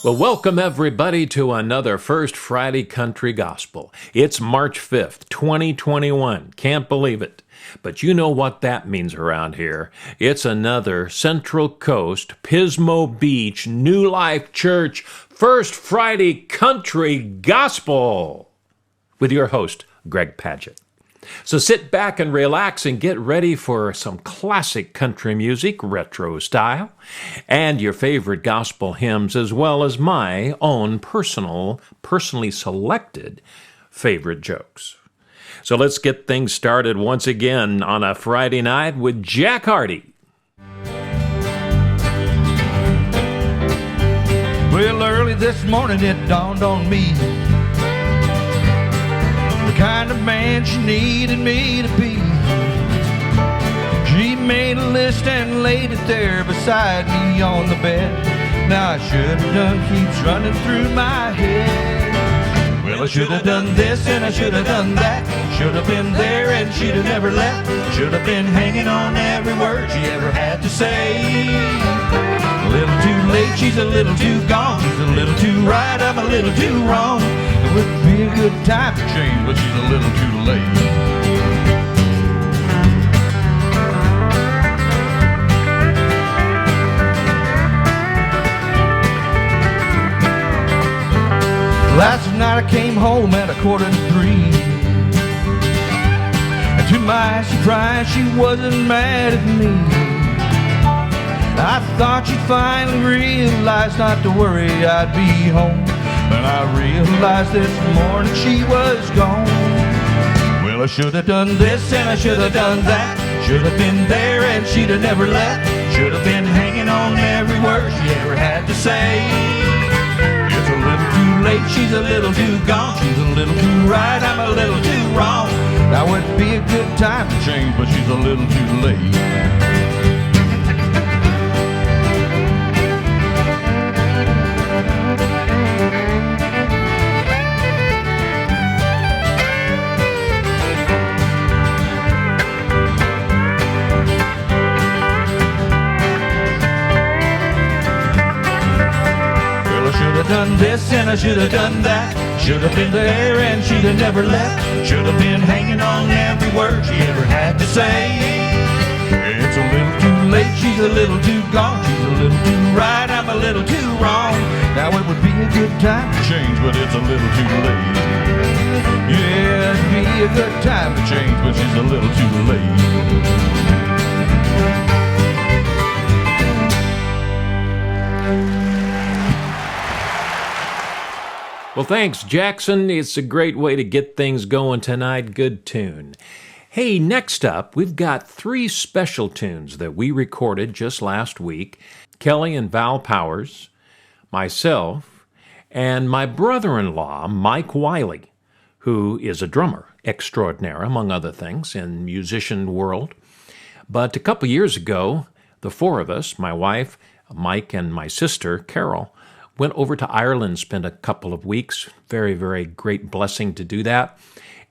Well, welcome everybody to another First Friday Country Gospel. It's March 5th, 2021. Can't believe it. But you know what that means around here. It's another Central Coast, Pismo Beach, New Life Church, First Friday Country Gospel with your host, Greg Padgett. So sit back and relax and get ready for some classic country music, retro style, and your favorite gospel hymns, as well as my own personally selected favorite jokes. So let's get things started once again on a Friday night with Jack Hardy. Well, early this morning it dawned on me the kind of man she needed me to be. She made a list and laid it there beside me on the bed. Now I should have done keeps running through my head. Well, I should have done this and I should have done that. Should have been there and she'd have never left. Should have been hanging on every word she ever had to say. A little too late, she's a little too gone. She's a little too right, I'm a little too wrong. It would be a good time to change, but she's a little too late. Last night I came home at 2:45. And to my surprise, she wasn't mad at me. I thought she'd finally realize not to worry, I'd be home. And I realized this morning she was gone. Well, I should have done this and I should have done that. Should have been there and she'd have never left. Should have been hanging on every word she ever had to say. It's a little too late, she's a little too gone. She's a little too right, I'm a little too wrong. Now would be a good time to change, but she's a little too late. Done this and I should have done that. Should have been there and she'd have never left. Should have been hanging on every word she ever had to say. It's a little too late, she's a little too gone. She's a little too right, I'm a little too wrong. Now it would be a good time to change, but it's a little too late. Yeah, it'd be a good time to change, but she's a little too late. Well, thanks, Jackson. It's a great way to get things going tonight. Good tune. Hey, next up, we've got 3 special tunes that we recorded just last week. Kelly and Val Powers, myself, and my brother-in-law, Mike Wiley, who is a drummer extraordinaire, among other things, in musician world. But a couple years ago, the 4 of us, my wife, Mike, and my sister, Carol, went over to Ireland, spent a couple of weeks. Very, very great blessing to do that.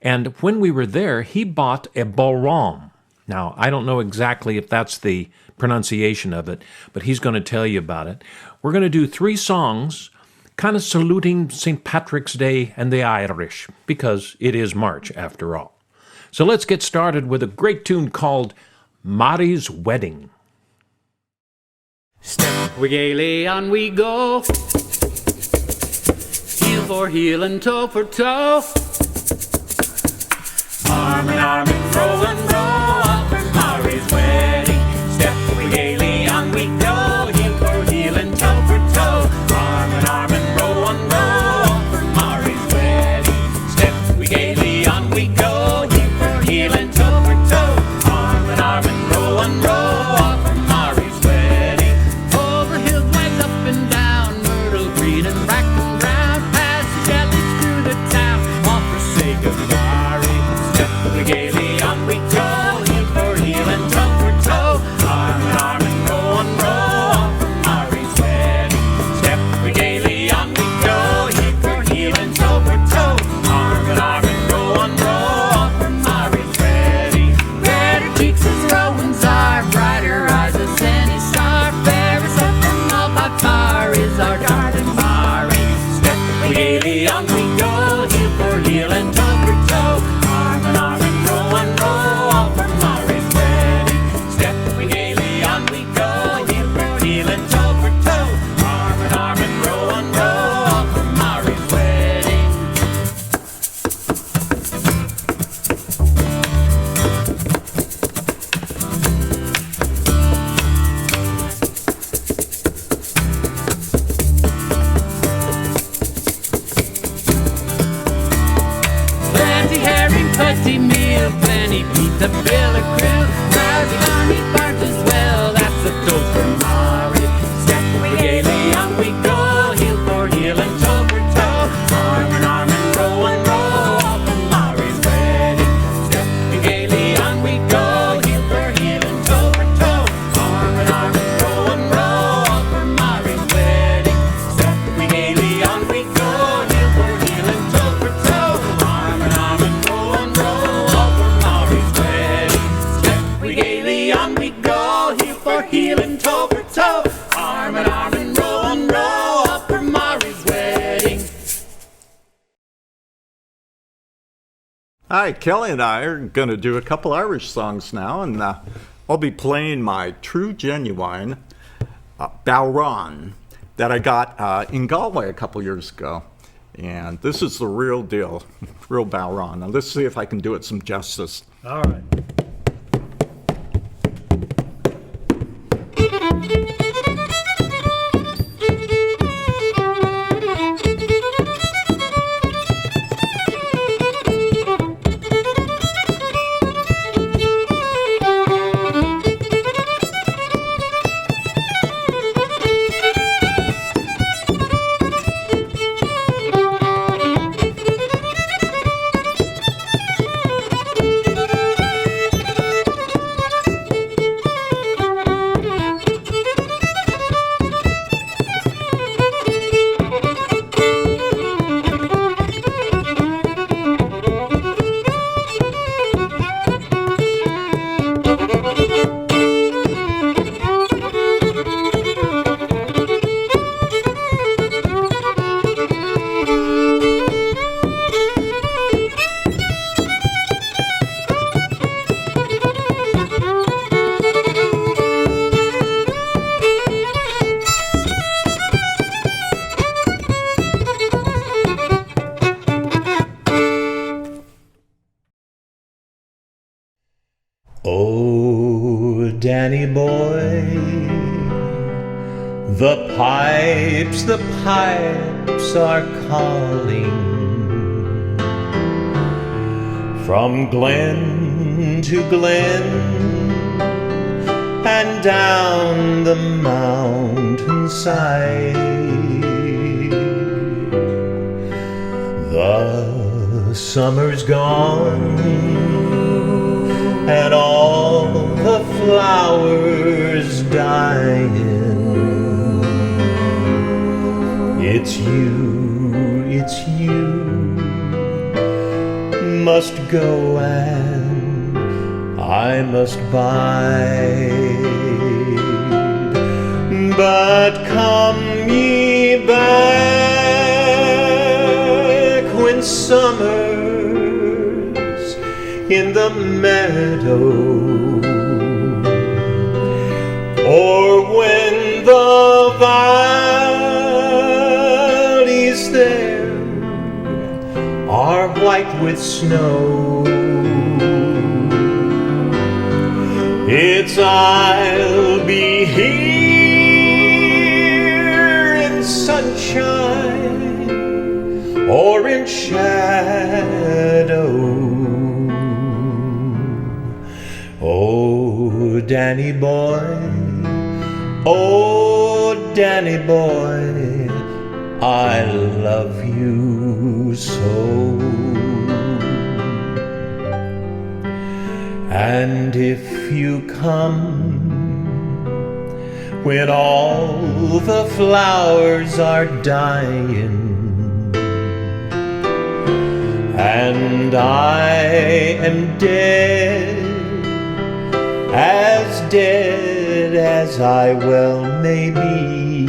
And when we were there, he bought a ballroom. Now, I don't know exactly if that's the pronunciation of it, but he's going to tell you about it. We're going to do 3 songs, kind of saluting St. Patrick's Day and the Irish, because it is March after all. So let's get started with a great tune called Martys Wedding. Step we gaily on we go, heel for heel and toe for toe, arm in arm and row off for Martys wedding. Step we gaily on we go, heel for heel and toe for toe, arm in arm and row off for Martys wedding. Step we gaily on we go, heel for heel and toe for toe, arm in arm and row off for Martys wedding. Over hills wide up and down, Myrtle Green and Bracken Brown, past Shelly's through the town, off real plenty beat the bill of crew. Marty Army part as well, that's a toast for Mari. Step we gaily on we go, heel for heel and toe for toe. Arm in arm and row off for Mari's wedding. Step we gaily on we go, heel for heel and toe for toe. Arm in arm and row off for Mari's wedding. Step we gaily on we go, heel for heel and toe for toe. Arm in arm and row off for Mari's wedding. Step we gaily on we go, heel for heel and toe for toe. Arm in arm and row off for Mari's wedding. Hi, Kelly and I are going to do a couple Irish songs now, and I'll be playing my true genuine Bowron that I got in Galway a couple years ago. And this is the real deal, real Bowron. Now let's see if I can do it some justice. All right. Oh, Danny boy, the pipes are calling from glen to glen and down the mountainside. The summer's gone and all the flowers dying. It's you must go and I must bide. But come ye back when summer's in the meadow, or when the valleys there are white with snow. It's I'll be here in sunshine or in shadow. Oh, Danny boy, oh, Danny boy, I love you so. And if you come when all the flowers are dying and I am dead as I well may be,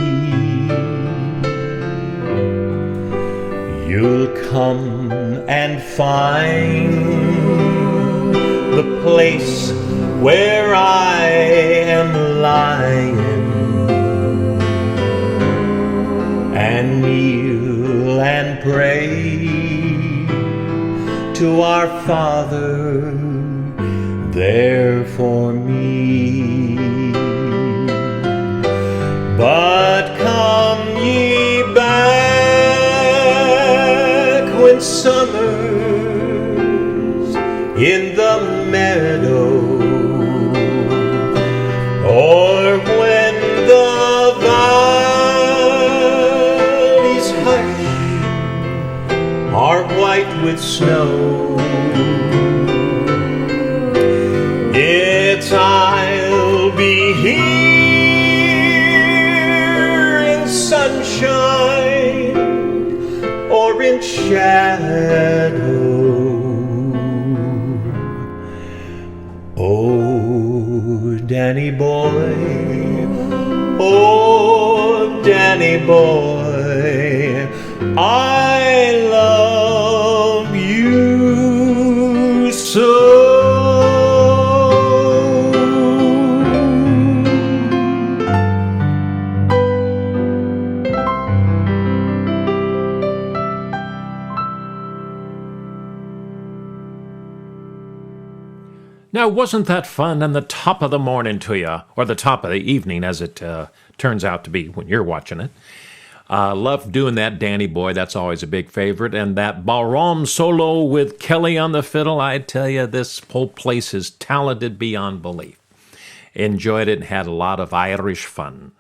you'll come and find the place where I am lying and kneel and pray to our Father there for me. But come ye back when summer's in the the meadow, or when the valleys hush are white with snow. It's I'll be here in sunshine or in shadow. Oh, Danny boy, oh, Danny boy, I love you so. Now, wasn't that fun? And the top of the morning to you, or the top of the evening, as it turns out to be when you're watching it. Love doing that, Danny Boy. That's always a big favorite. And that ballroom solo with Kelly on the fiddle, I tell you, this whole place is talented beyond belief. Enjoyed it and had a lot of Irish fun.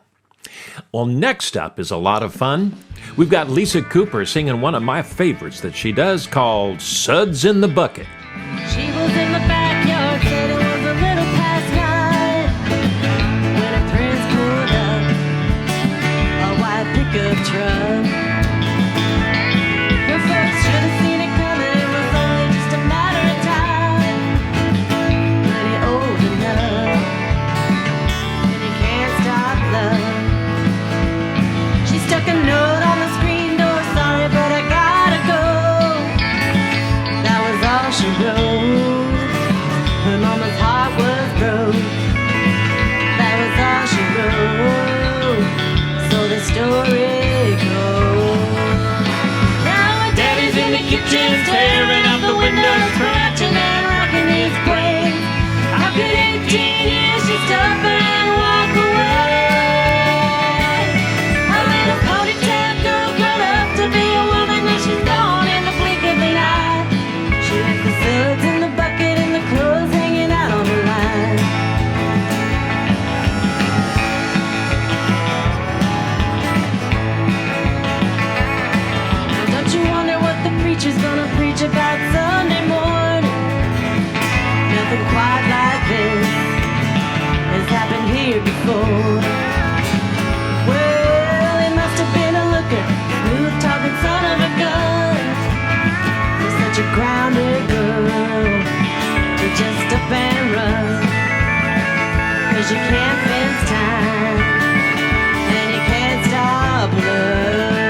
Well, next up is a lot of fun. We've got Lisa Cooper singing one of my favorites that she does called Suds in the Bucket. She was in the backyard, said it was a little past night when her friends pulled up a white pickup truck. Her folks should have seen it coming, it was only just a matter of time. Plenty old enough, and you can't stop love. She stuck a note on the screen door, sorry but I gotta go. That was all she wrote. Her mama's heart was broke. That was all she wrote. So the story goes. Now her daddy's in the kitchen, staring out the window, scratching and rocking his brain. How could 18 years she stop and walk away? A little ponytail girl grown up to be a woman, and she's gone in the blink of an eye. She left the suds in the bucket and the clothes hanging out on the line. Now don't you wonder what the preacher's gonna preach about Sunday morning? Nothing quite like this has happened here before. Well, he must have been a looker, smooth-talking son of a gun. You're such a grounded girl, you just up and run. 'Cause you can't fence time, and you can't stop love.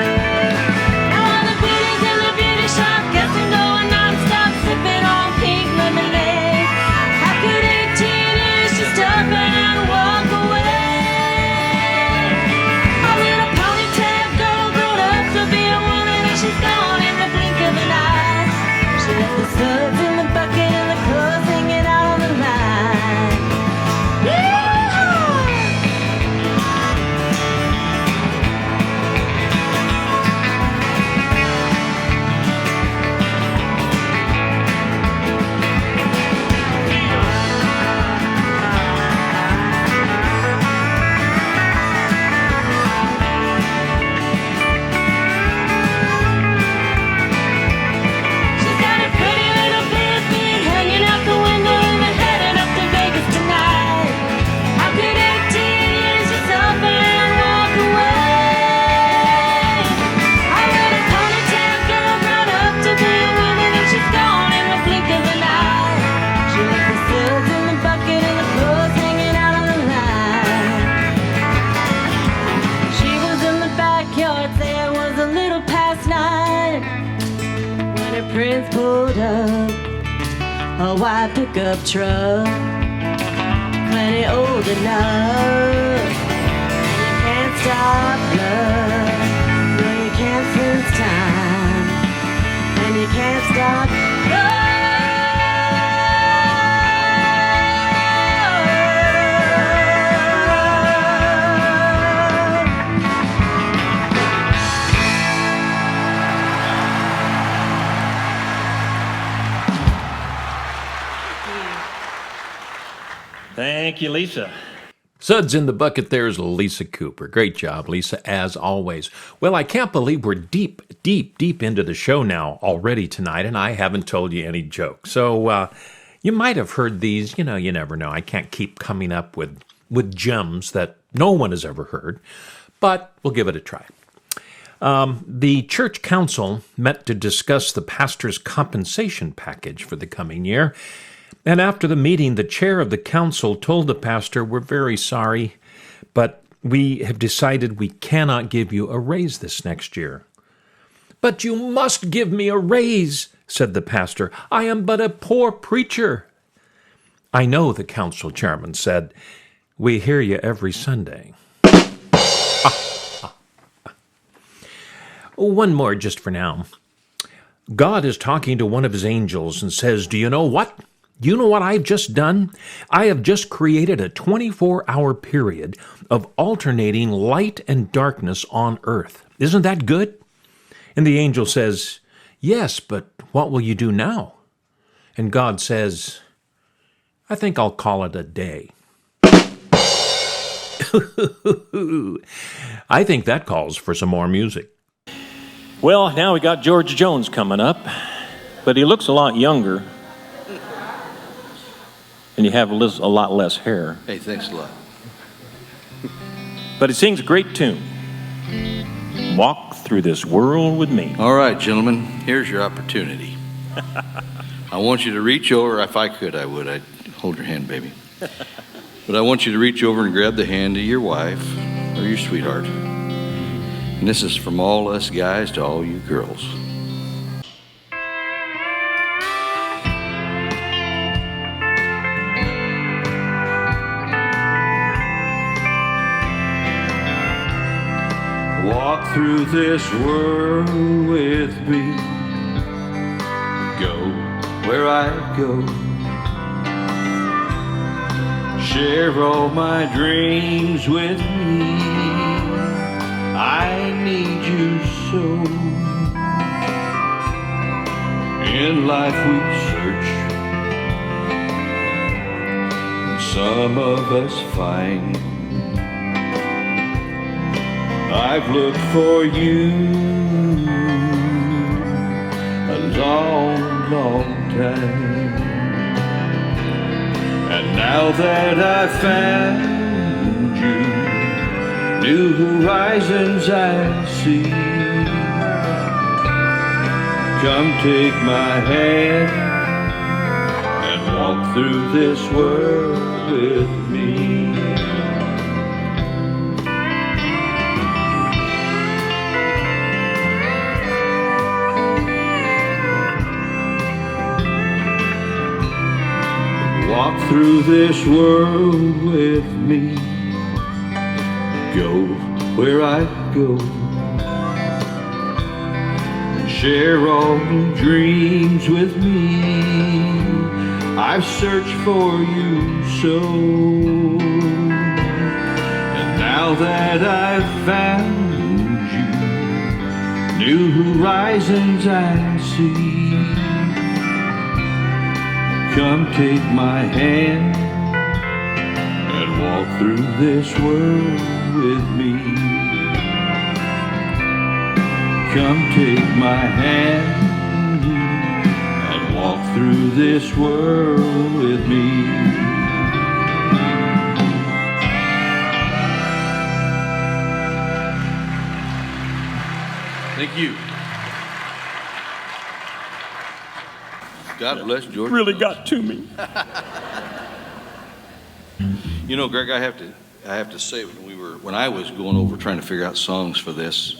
Now all the beauties in the beauty shop guessing, going non-stop, sipping on pink lemonade. How could 18 years just up and walk away? A little ponytail girl grown up to be a woman, and she's gone in the blink of an eye. She left the suds in the bucket and the clothes hanging out on the line. She's got a pretty little business hanging out the window, and they're headed up to Vegas tonight. How could 18 years just up and walk away? I read a ponytail girl grown up to be a woman, and she's gone in the blink of an eye. She left the suds in the bucket and the clothes hanging out on the line. She was in the backyard, say it was a little past 9 when her prince pulled up a white pickup truck. Plenty old enough, you can't stop love. No, you can't sense time, and you can't stop love. Thank you, Lisa. Suds in the bucket, there's Lisa Cooper. Great job, Lisa, as always. Well, I can't believe we're deep into the show now already tonight, and I haven't told you any jokes. So you might have heard these. You know, you never know. I can't keep coming up with gems that no one has ever heard, but we'll give it a try. The church council met to discuss the pastor's compensation package for the coming year. And after the meeting, the chair of the council told the pastor, "We're very sorry, but we have decided we cannot give you a raise this next year." "But you must give me a raise," said the pastor. "I am but a poor preacher." "I know," the council chairman said. "We hear you every Sunday." One more just for now. God is talking to one of his angels and says, "Do you know what? You know what I've just done? I have just created a 24-hour period of alternating light and darkness on earth. Isn't that good?" And the angel says, "Yes, but what will you do now?" And God says, "I think I'll call it a day." I think that calls for some more music. Well, now we got George Jones coming up, but he looks a lot younger. And you have a lot less hair. Hey, thanks a lot. But he sings a great tune. Walk through this world with me. All right, gentlemen, here's your opportunity. I want you to reach over. If I could, I would. I'd hold your hand, baby. But I want you to reach over and grab the hand of your wife or your sweetheart. And this is from all us guys to all you girls. Walk through this world with me. Go where I go. Share all my dreams with me. I need you so. In life we search, and some of us find. I've looked for you a long, long time. And now that I've found you, new horizons I see. Come take my hand and walk through this world with me. Walk through this world with me. Go where I go. Share all the dreams with me. I've searched for you so. And now that I've found you, new horizons I see. Come take my hand and walk through this world with me. Come take my hand and walk through this world with me. Thank you. God bless George. Really got to me. You know, Greg, I have to say, when I was going over trying to figure out songs for this,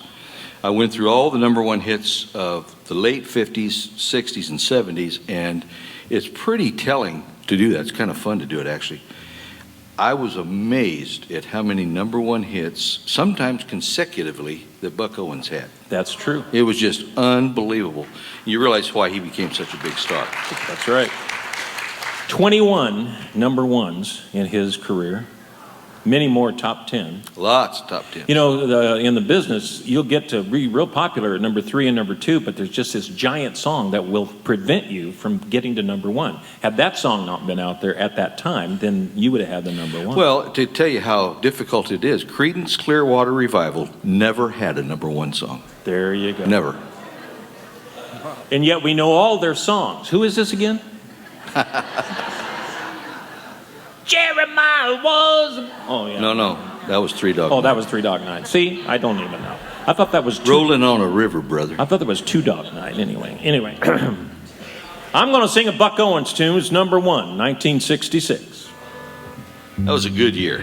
I went through all the number one hits of the late 50s, 60s, and 70s, and it's pretty telling to do that. It's kind of fun to do it, actually. I was amazed at how many number one hits, sometimes consecutively, that Buck Owens had. That's true. It was just unbelievable. You realize why he became such a big star. That's right. 21 number ones in his career. Many more top 10. Lots of top 10. You know, in the business, you'll get to be real popular at number 3 and number 2, but there's just this giant song that will prevent you from getting to number 1. Had that song not been out there at that time, then you would have had the number 1. Well, to tell you how difficult it is, Creedence Clearwater Revival never had a number 1 song. There you go. Never. And yet we know all their songs. Who is this again? Jeremiah was... Oh, yeah. No, that was Three Dog Oh, Night. that was 3 Dog Night. See, I don't even know. I thought that was... Rolling on a River, brother. I thought that was 2 Dog Night anyway. I'm going to sing a Buck Owens tune. It's number 1, 1966. That was a good year.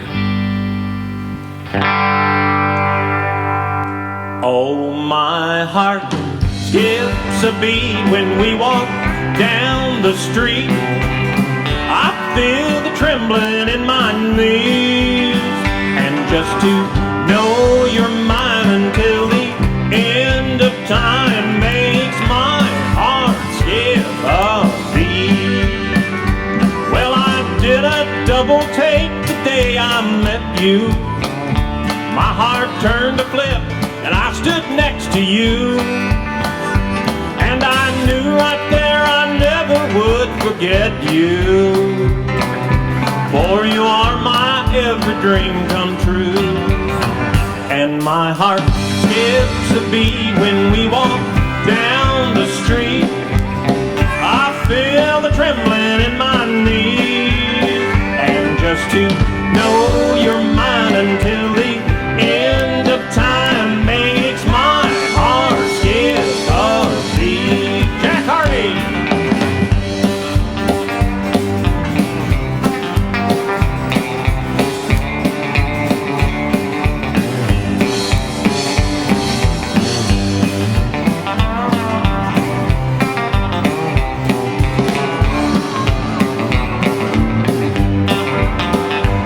Oh, my heart skips a beat when we walk down the street. I feel the trembling in my knees, and just to know you're mine until the end of time makes my heart skip a beat. Well, I did a double take the day I met you. My heart turned to flip, and I stood next to you. And I knew right there I never would forget you. For you are my every dream come true. And my heart skips a beat when we walk down the street. I feel the trembling in my knees. And just to know you're mine until the end of time makes my heart skip a beat. Jack Harvey.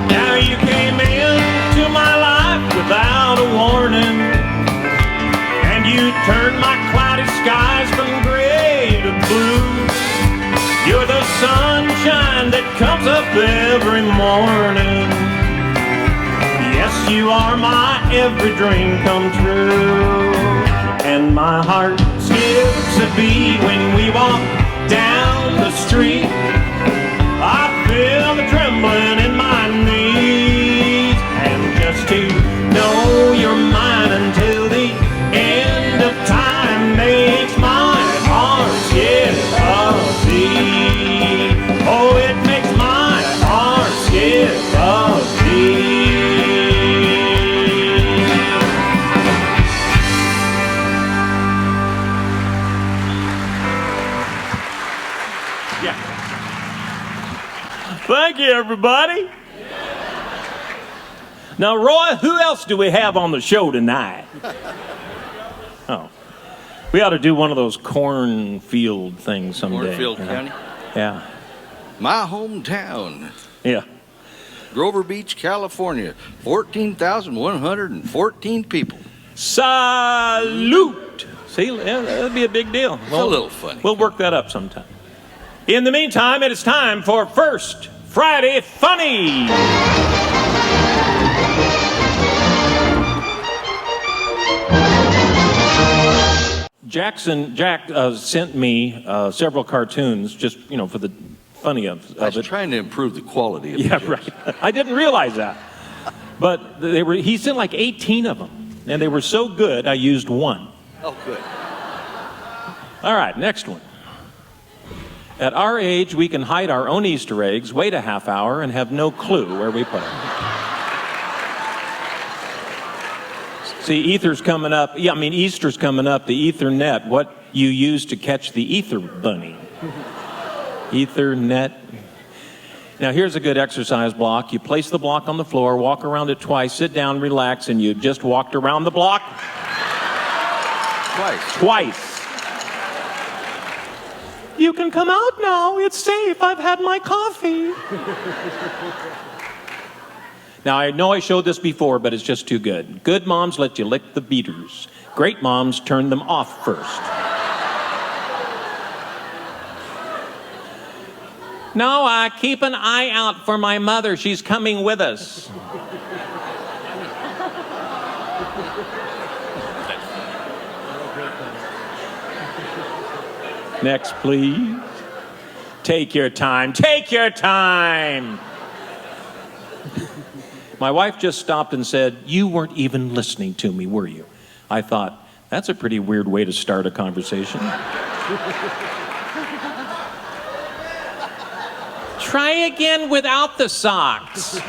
Now you came into my life without a warning, and you turned my cloudy skies from gray to blue. You're the sunshine that comes up every morning. Yes, you are my every dream come true. And my heart skips a beat when we walk down the street. I feel the trembling in my knees. And just to know you're mine until the end of time makes my heart skip a beat. Oh, it makes my heart skip a beat. Yeah. Thank you, everybody. Now, Roy, who else do we have on the show tonight? Oh, we ought to do one of those cornfield things someday. Cornfield County. Yeah. My hometown, Yeah. Grover Beach, California. 14,114 people. Salute. See, yeah, that'd be a big deal. It's a little funny. We'll work that up sometime. In the meantime, it is time for First Friday Funny. Jack sent me several cartoons just, for the funny of I was it. trying to improve the quality of Yeah, the jokes. right. I didn't realize that. But he sent like 18 of them, and they were so good, I used one. Oh, good. All right, next one. At our age, we can hide our own Easter eggs, wait a half hour, and have no clue where we put them. See, Easter's coming up. The Ether net, what you use to catch the Ether bunny. Ether net. Now, here's a good exercise block. You place the block on the floor, walk around it twice, sit down, relax, and you just walked around the block twice. You can come out now. It's safe. I've had my coffee. Now, I know I showed this before, but it's just too good. Good moms let you lick the beaters. Great moms turn them off first. No, keep an eye out for my mother. She's coming with us. Next, please. Take your time. Take your time. My wife just stopped and said, "You weren't even listening to me, were you?" I thought, that's a pretty weird way to start a conversation. Try again without the socks.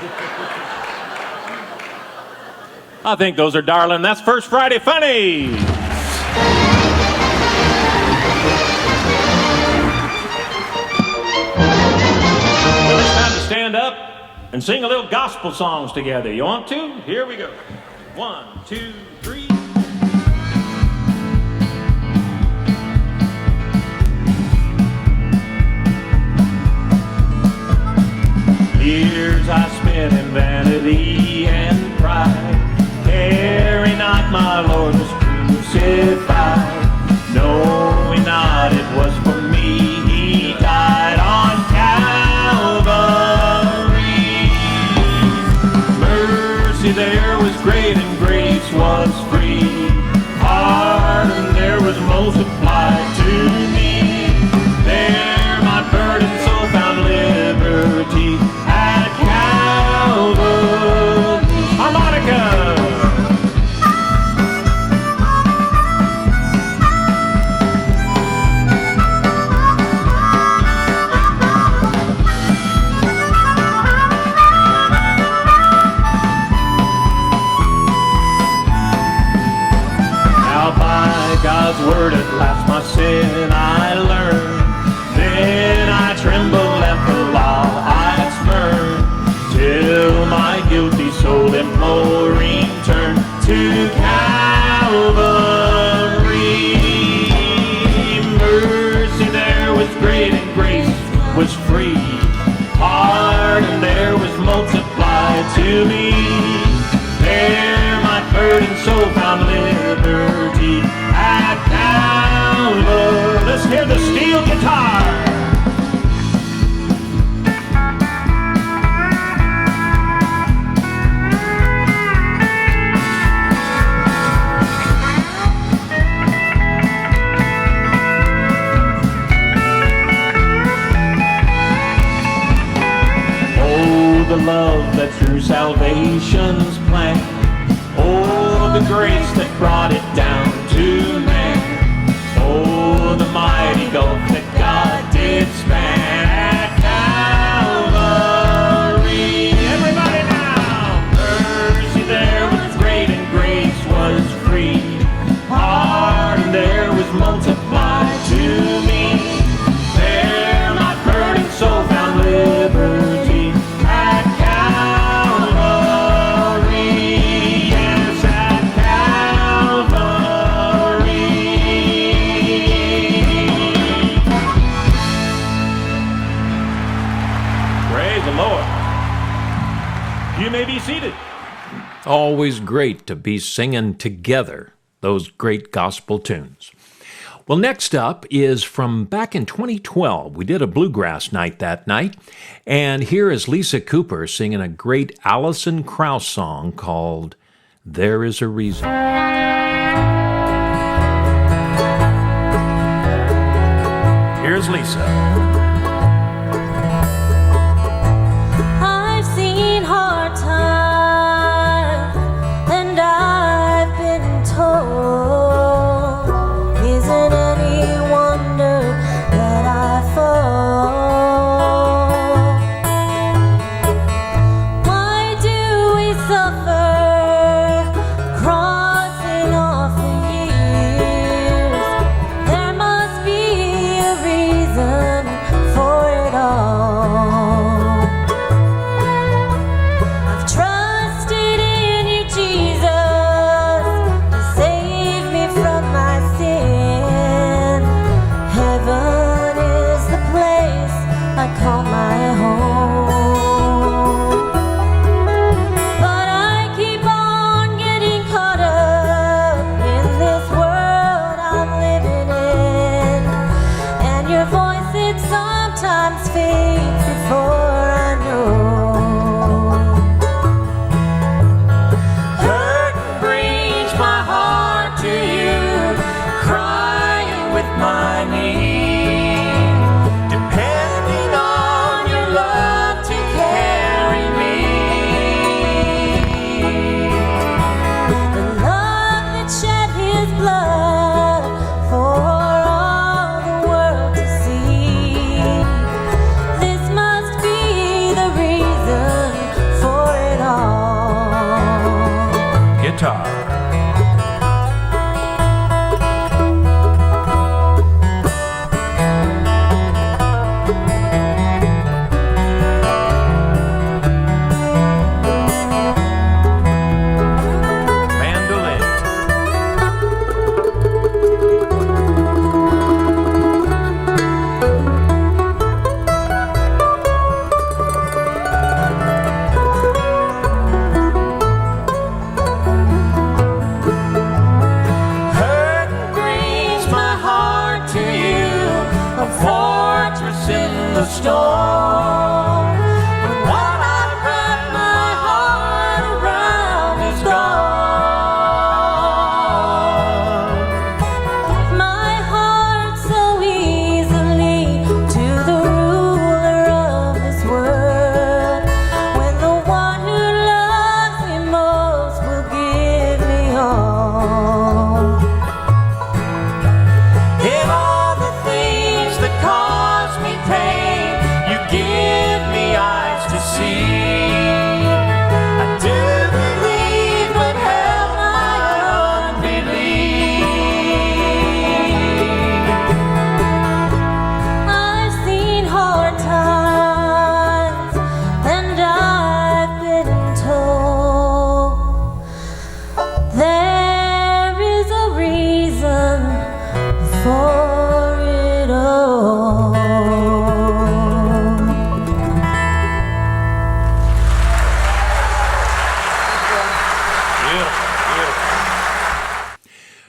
I think those are darling. That's First Friday Funny. Well, it's time to stand up and sing a little gospel songs together. You want to? Here we go. 1, 2, 3. Years I spent in vanity and pride, caring not my Lord was crucified, knowing not it was for me he died on Calvary. Mercy there was great and grace was free, pardon there was multiplied to me. There my burden soul found liberty at Calvary. Harmonica! Now by God's word at last my sin I learned, then I trembled at the law I spurned, till my guilty soul imploring turned to Calvary. Mercy there was great and grace was free, pardon there was multiplied to me. There my burdened soul found liberty at Calvary. Let's hear the steel guitar. The love that through salvation's plan, oh, the grace that brought it down to man, oh, the mighty gulf that God did span at Calvary. Everybody now! Mercy there was great and grace was free, pardon there was multiplied to me. There my burdened soul found liberty. You may be seated. Always great to be singing together those great gospel tunes. Well, next up is from back in 2012. We did a bluegrass night that night, and here is Lisa Cooper singing a great Alison Krauss song called There Is a Reason. Here's Lisa. There must be a reason.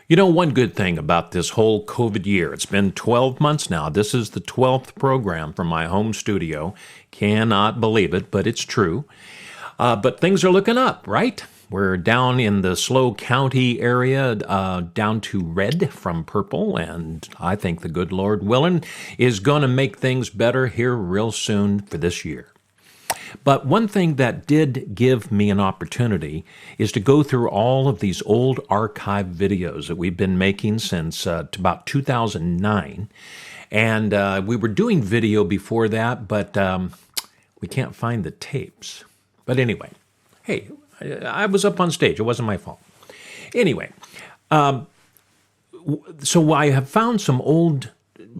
You know, one good thing about this whole COVID year, it's been 12 months now. This is the 12th program from my home studio. Cannot believe it, but it's true. But things are looking up, right? We're down in the SLO County area, down to red from purple, and I think the good Lord willing is going to make things better here real soon for this year. But one thing that did give me an opportunity is to go through all of these old archive videos that we've been making since about 2009. And we were doing video before that, but we can't find the tapes. But anyway, hey, I was up on stage. It wasn't my fault. Anyway, so I have found some old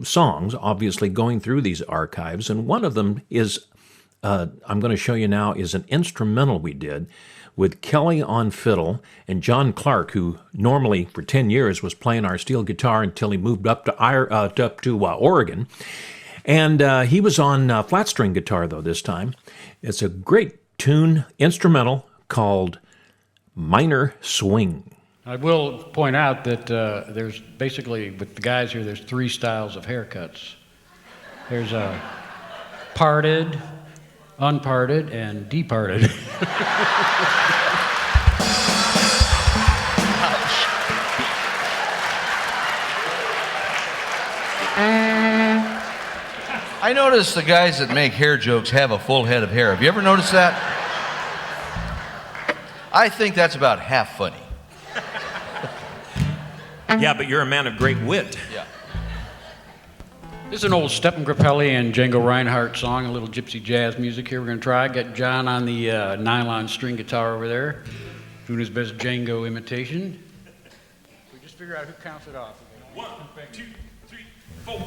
songs, obviously going through these archives, and one of them is I'm going to show you now is an instrumental we did with Kelly on fiddle and John Clark, who normally for 10 years was playing our steel guitar until he moved up to Oregon. And he was on flat string guitar, though, this time. It's a great tune, instrumental, called Minor Swing. I will point out that there's basically, with the guys here, there's 3 styles of haircuts. There's a parted, unparted, and departed. I notice the guys that make hair jokes have a full head of hair. Have you ever noticed that? I think that's about half funny. Yeah, but you're a man of great wit. Yeah. This is an old Stephen Grappelli and Django Reinhardt song, a little gypsy jazz music here we're going to try. Got John on the nylon string guitar over there, doing his best Django imitation. We just figure out who counts it off. 1, 2, 3, 4.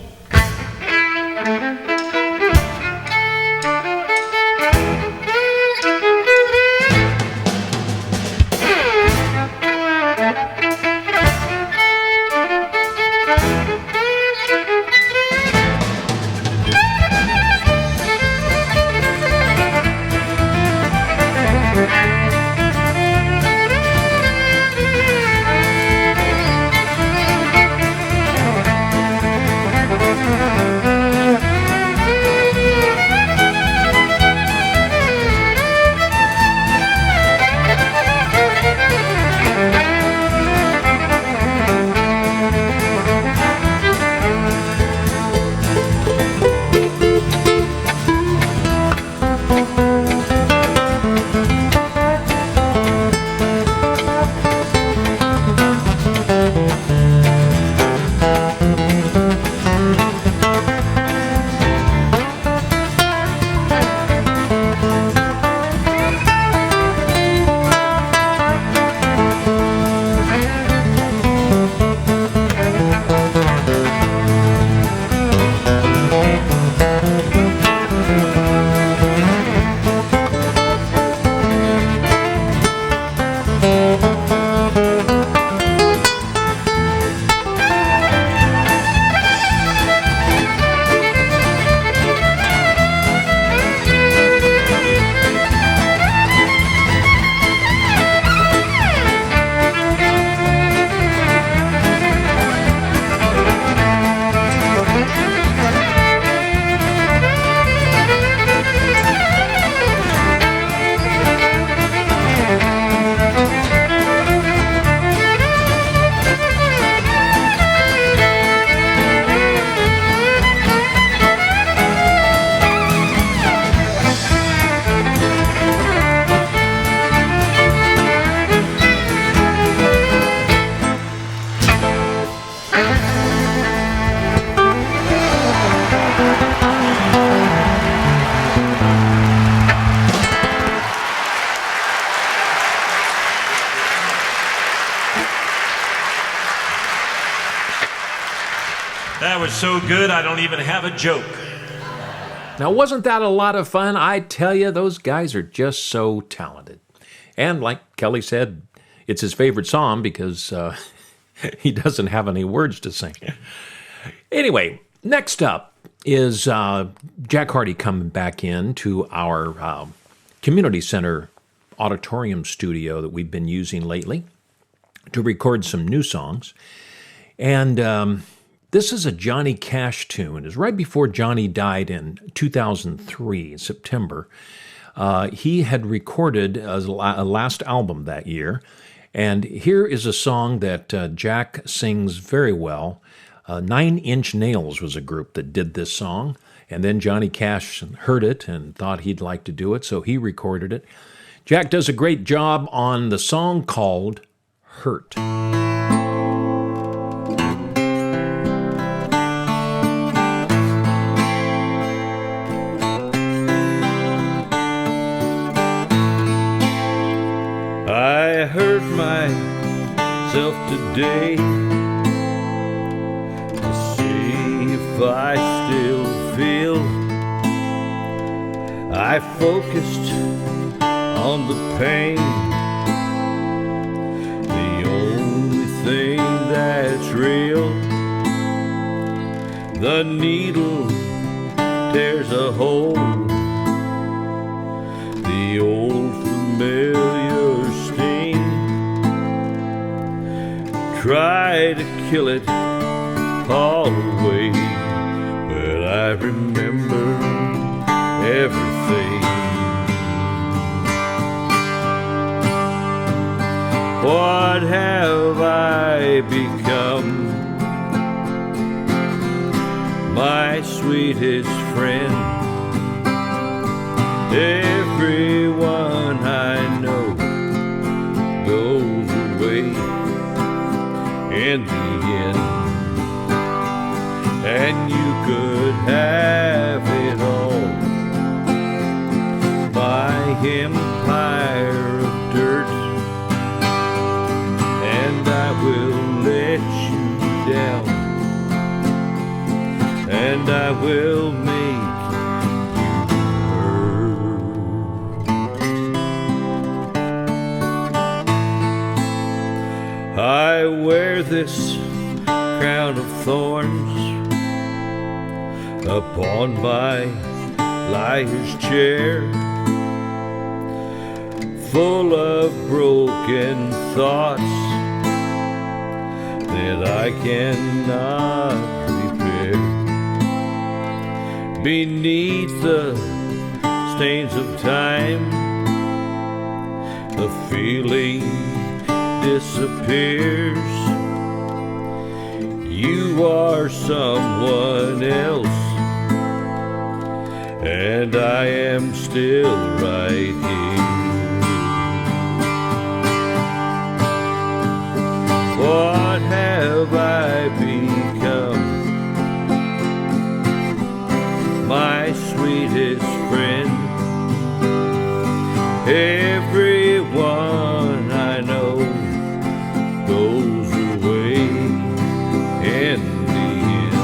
That was so good, I don't even have a joke. Now, wasn't that a lot of fun? I tell you, those guys are just so talented. And like Kelly said, it's his favorite song because he doesn't have any words to sing. Anyway, next up is Jack Hardy coming back into our community center auditorium studio that we've been using lately. to record some new songs. And this is a Johnny Cash tune. It's right before Johnny died in 2003, September. He had recorded a last album that year. And here is a song that Jack sings very well. 9 Inch Nails was a group that did this song. And then Johnny Cash heard it and thought he'd like to do it, so he recorded it. Jack does a great job on the song called Hurt. I hurt myself today to see if I still feel. I focused on the pain, the only thing that's real. The needle tears a hole, the old familiar sting. Try to kill it all away, but I remember everything. What have I become? My sweetest friend. Everyone I know goes away in the end, and you could have it all. My empire of dirt, and I will let you down, and I will make I wear this crown of thorns upon my liar's chair, full of broken thoughts that I cannot repair. Beneath the stains of time, the feeling disappears. You are someone else, and I am still right here. What have I become? My sweetest friend. Everyone I know goes away in the end,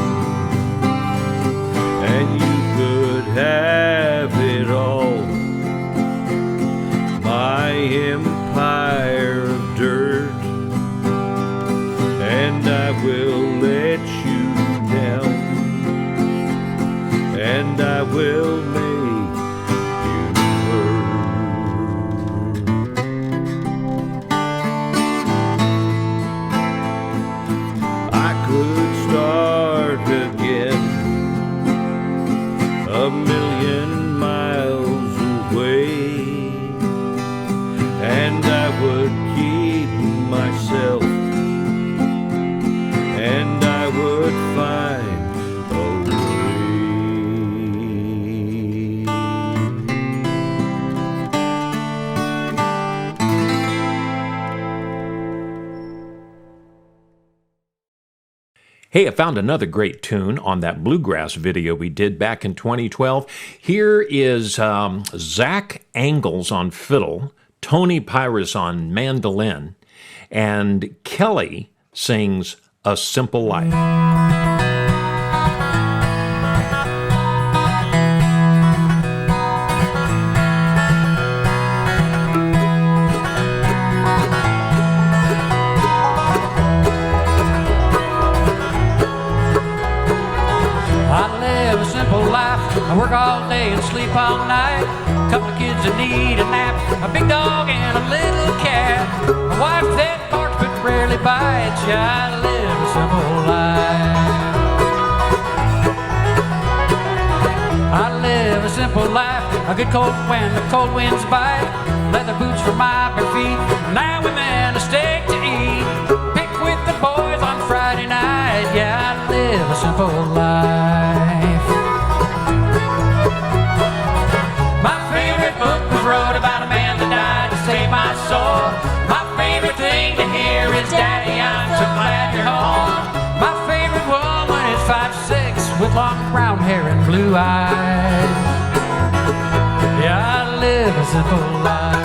and you could have it all. My empire of dirt, and I will let you down, and I will make a million miles away, and I would keep myself, and I would find a Hey, I found another great tune on that bluegrass video we did back in 2012. Here is Zach Angles on fiddle, Tony Pyrus on mandolin, and Kelly sings A Simple Life. I work all day and sleep all night. Couple of kids that need a nap, a big dog and a little cat. My wife that barks but barely bites. Yeah, I live a simple life. I live a simple life. A good cold wind, the cold winds bite. Leather boots for my bare feet. Now women, a steak to eat. Pick with the boys on Friday night. Yeah, I live a simple life. My favorite book was wrote about a man that died to save my soul. My favorite thing to hear is, Daddy, I'm so glad you're home. My favorite woman is 5'6", with long brown hair and blue eyes. Yeah, I live a simple life.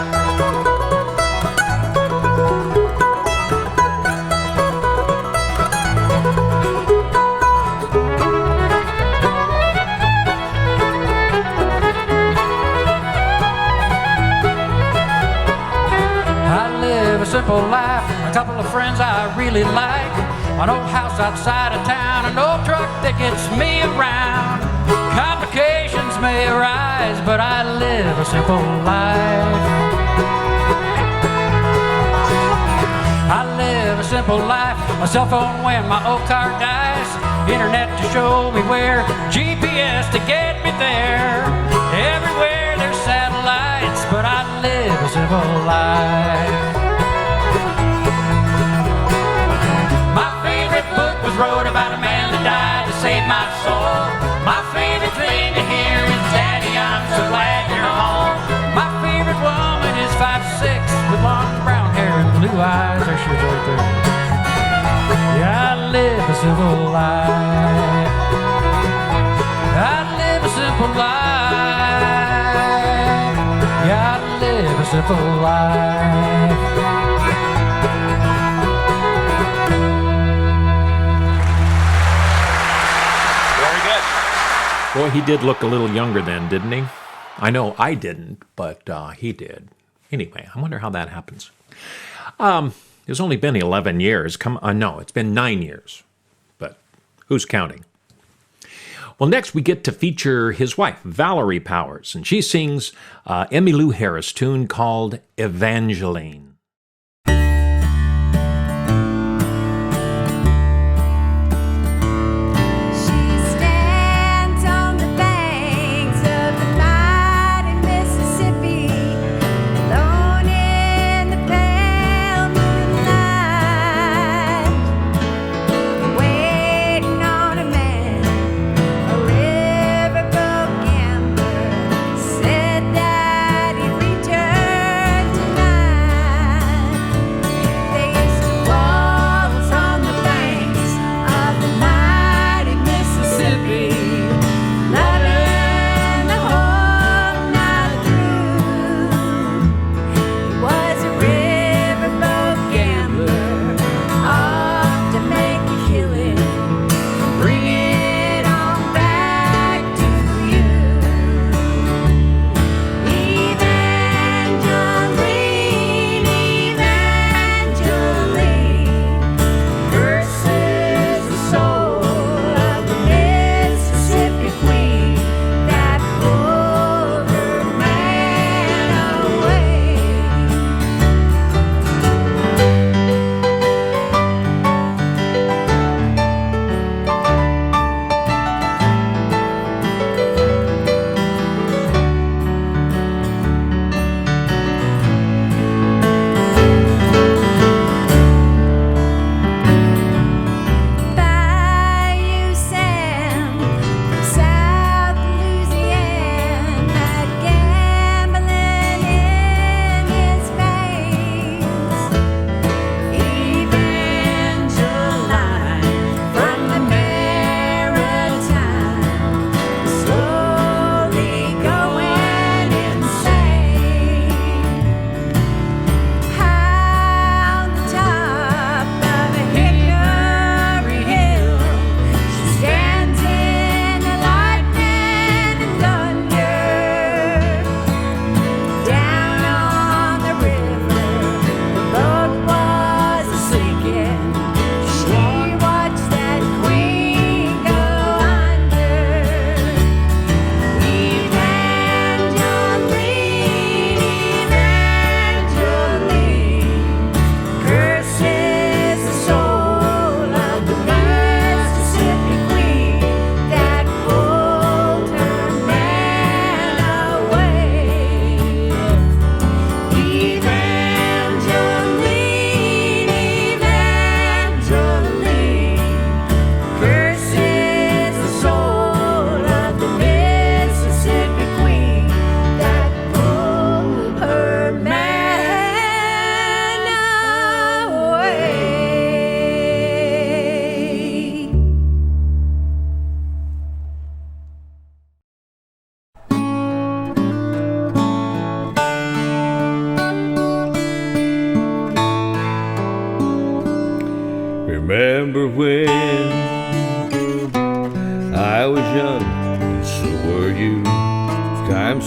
Simple life, a couple of friends I really like, an old house outside of town, an old truck that gets me around. Complications may arise, but I live a simple life. I live a simple life, a cell phone when my old car dies, internet to show me where, GPS to get me there. Everywhere there's satellites, but I live a simple life. Wrote about a man that died to save my soul. My favorite thing to hear is, Daddy, I'm so glad you're home. My favorite woman is 5'6", with long brown hair and blue eyes. There she is right there. Yeah, I live a simple life. I live a simple life. Yeah, I live a simple life. Boy, he did look a little younger then, didn't he? I know I didn't, but he did. Anyway, I wonder how that happens. It's only been 11 years. No, it's been 9 years. But who's counting? Well, next we get to feature his wife, Valerie Powers, and she sings Emmylou Harris tune called Evangeline. Said that he returned tonight.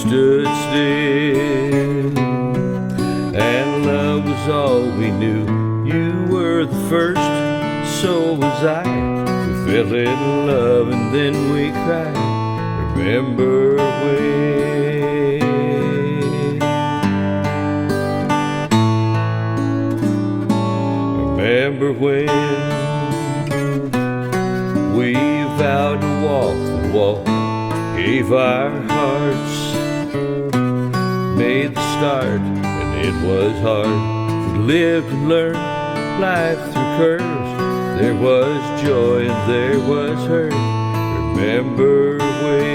stood still, and love was all we knew. You were the first, so was I. We fell in love and then we cried. Remember when? Remember when we vowed to walk the walk, gave our hearts, made the start, and it was hard. We lived and learned life through curves. There was joy and there was hurt. Remember when?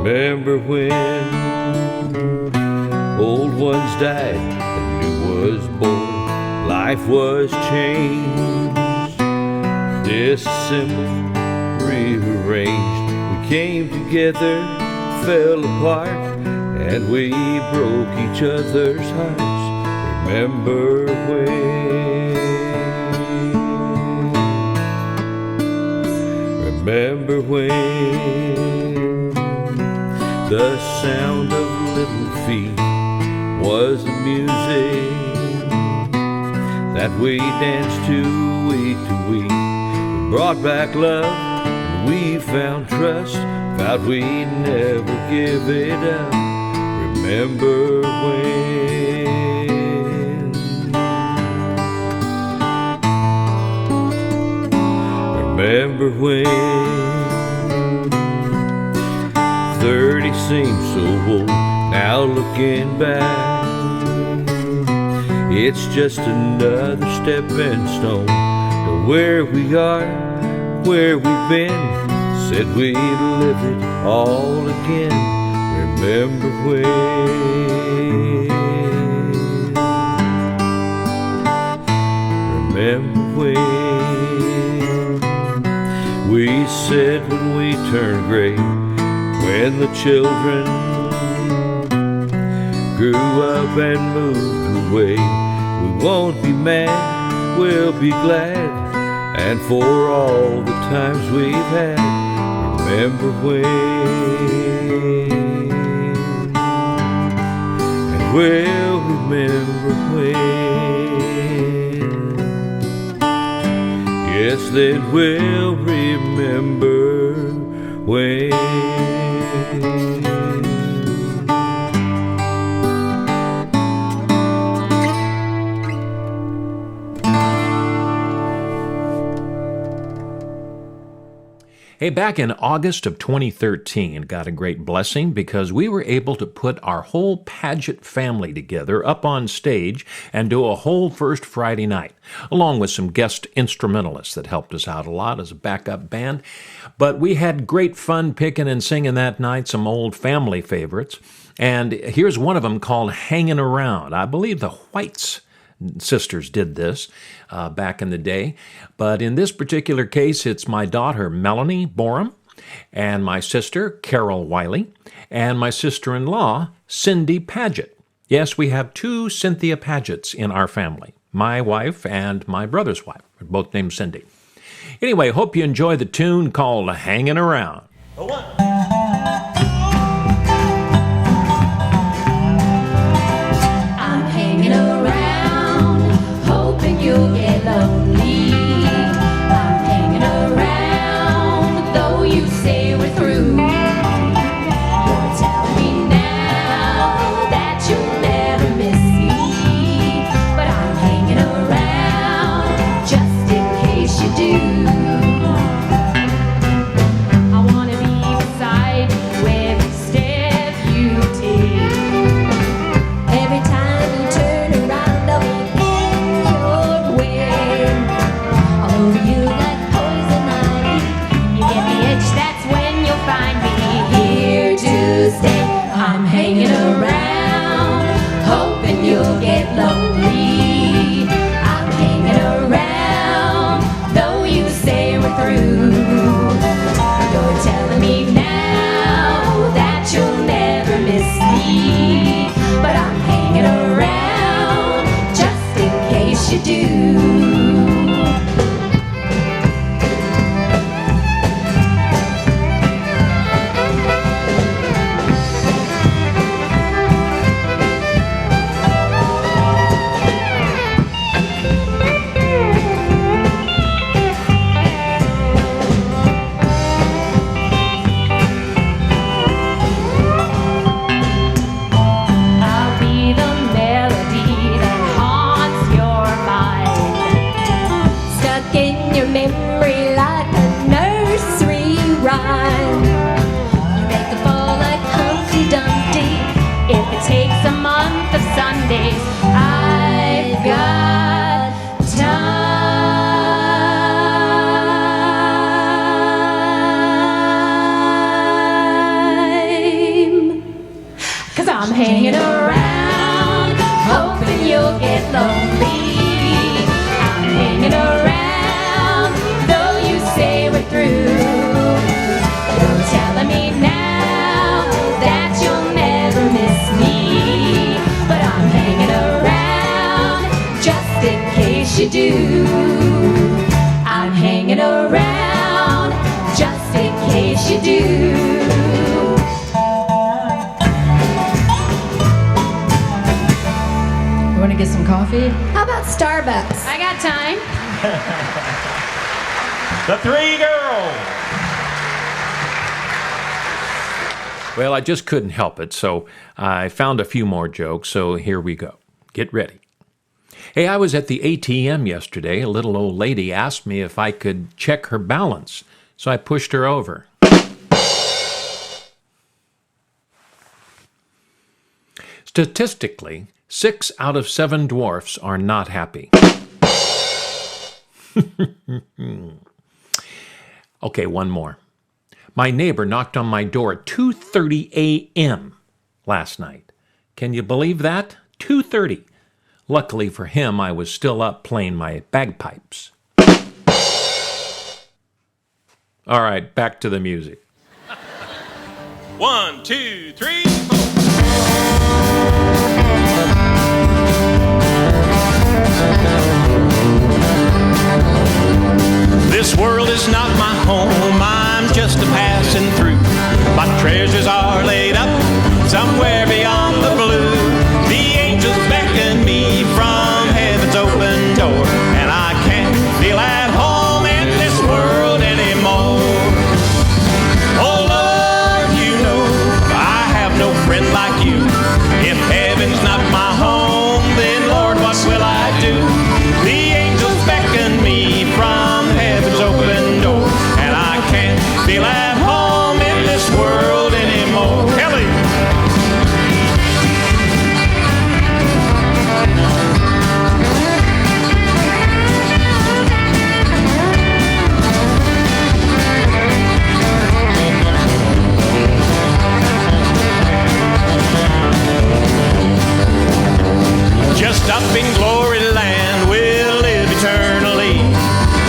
Remember when old ones died and new was born? Life was changed, disassembled, rearranged. We came together, fell apart, and we broke each other's hearts. Remember when? Remember when the sound of little feet was the music that we danced to week to week? We brought back love and we found trust, vowed we'd never give it up. Remember when? Remember when? 30 seems so old now looking back. It's just another stepping stone to where we are, where we've been. Said we'd live it all again. Remember when? Remember when we said when we turned gray, when the children grew up and moved away, we won't be mad, we'll be glad, and for all the times we've had. Remember when? And we'll remember when. Yes, then we'll remember when. Hey, back in August of 2013, got a great blessing because we were able to put our whole Paget family together up on stage and do a whole first Friday night, along with some guest instrumentalists that helped us out a lot as a backup band. But we had great fun picking and singing that night, some old family favorites. And here's one of them called Hanging Around. I believe the Whites sisters did this back in the day. But in this particular case, it's my daughter, Melanie Borum, and my sister, Carol Wiley, and my sister-in-law, Cindy Paget. Yes, we have two Cynthia Pagets in our family, my wife and my brother's wife, both named Cindy. Anyway, hope you enjoy the tune called Hanging Around. I'm hanging around, hoping you'll get lonely. I'm hanging around, though you say we're through. You're telling me now that you'll never miss me, but I'm hanging around just in case you do. I wanna be beside you every step you take. Every time you turn around, I'll be in your way. All over you like poison ivy. You get the itch, that's where Starbucks. I got time. The Three Girls. Well, I just couldn't help it, so I found a few more jokes, so here we go. Get ready. Hey, I was at the ATM yesterday. A little old lady asked me if I could check her balance, so I pushed her over. Statistically, 6 out of 7 dwarfs are not happy. Okay, one more. My neighbor knocked on my door at 2:30 a.m. last night. Can you believe that? 2:30. Luckily for him, I was still up playing my bagpipes. All right, back to the music. 1, 2, 3, 4. This world is not my home, I'm just a passing through. My treasures are laid up somewhere beyond the blue. The angels beckon me from heaven's open door, and I can't feel at home in this world anymore. Oh Lord, you know I have no friend like you. If heaven's not my home, then Lord, what will I do? The angels beckon me from heaven's open door, and I can't feel at home in this world anymore. Kelly! Just up in glory land, we'll live eternally.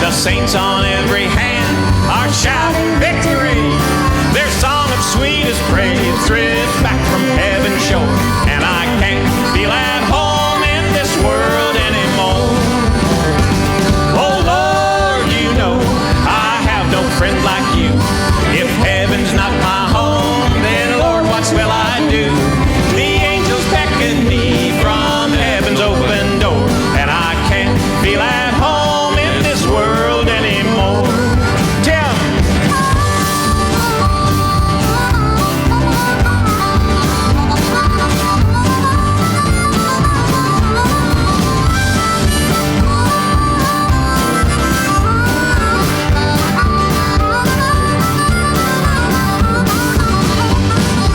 The saints on every hand are shouting victory. Their song of sweetest praise drifts back from heaven's shore, and I can't feel at home in this world anymore. Oh Lord, you know I have no friend like you. If heaven's not my home, then Lord, what will I do? The angels beckon me from heaven's open door, and I can't feel at home in this world anymore. Tim!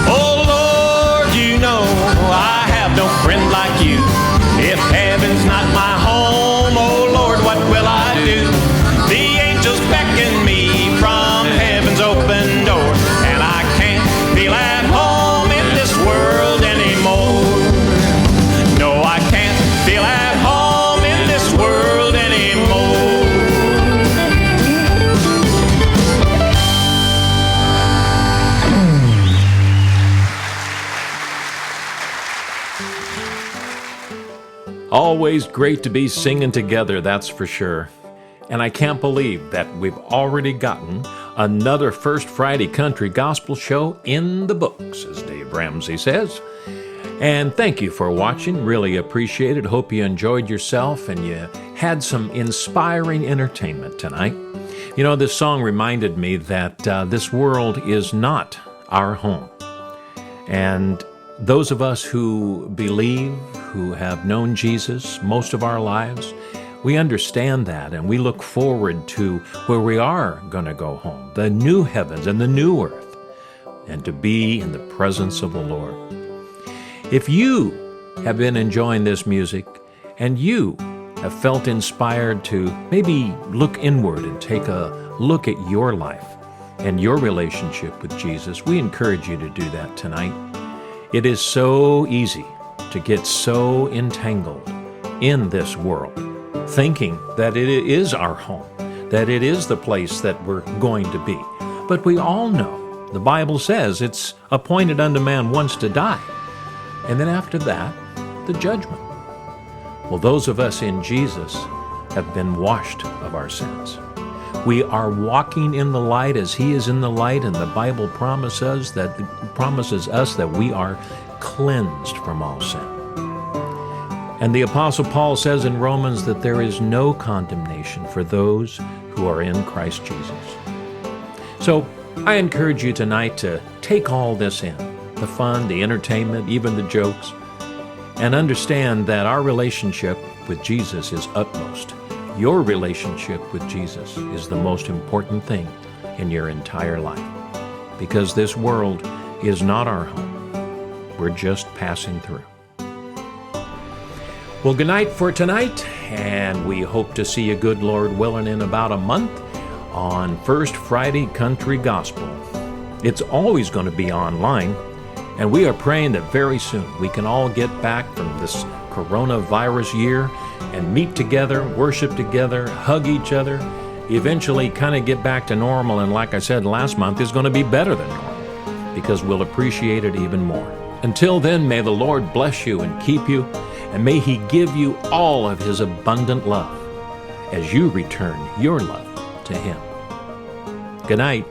Oh Lord, you know I have no friend like you. If heaven's not my home, oh Lord, what will I do? The angels beckon me from heaven's open door, and I can't feel at home in this world anymore. No, I can't feel at home in this world anymore. Always great to be singing together, that's for sure. And I can't believe that we've already gotten another First Friday Country Gospel show in the books, as Dave Ramsey says. And thank you for watching. Really appreciate it. Hope you enjoyed yourself and you had some inspiring entertainment tonight. You know, this song reminded me that this world is not our home. And those of us who believe, who have known Jesus most of our lives, we understand that, and we look forward to where we are going to go home, the new heavens and the new earth, and to be in the presence of the Lord. If you have been enjoying this music, and you have felt inspired to maybe look inward and take a look at your life and your relationship with Jesus, we encourage you to do that tonight. It is so easy to get so entangled in this world, thinking that it is our home, that it is the place that we're going to be. But we all know, the Bible says it's appointed unto man once to die, and then after that, the judgment. Well, those of us in Jesus have been washed of our sins. We are walking in the light as He is in the light, and the Bible promises us that we are cleansed from all sin. And the Apostle Paul says in Romans that there is no condemnation for those who are in Christ Jesus. So I encourage you tonight to take all this in, the fun, the entertainment, even the jokes, and understand that our relationship with Jesus is utmost. Your relationship with Jesus is the most important thing in your entire life, because this world is not our home. We're just passing through. Well, good night for tonight, and we hope to see you, good Lord willing, in about a month on First Friday Country Gospel. It's always going to be online, and we are praying that very soon we can all get back from this coronavirus year and meet together, worship together, hug each other, eventually kind of get back to normal. And like I said last month, is going to be better than normal because we'll appreciate it even more. Until then, may the Lord bless you and keep you, and may He give you all of His abundant love as you return your love to Him. Good night.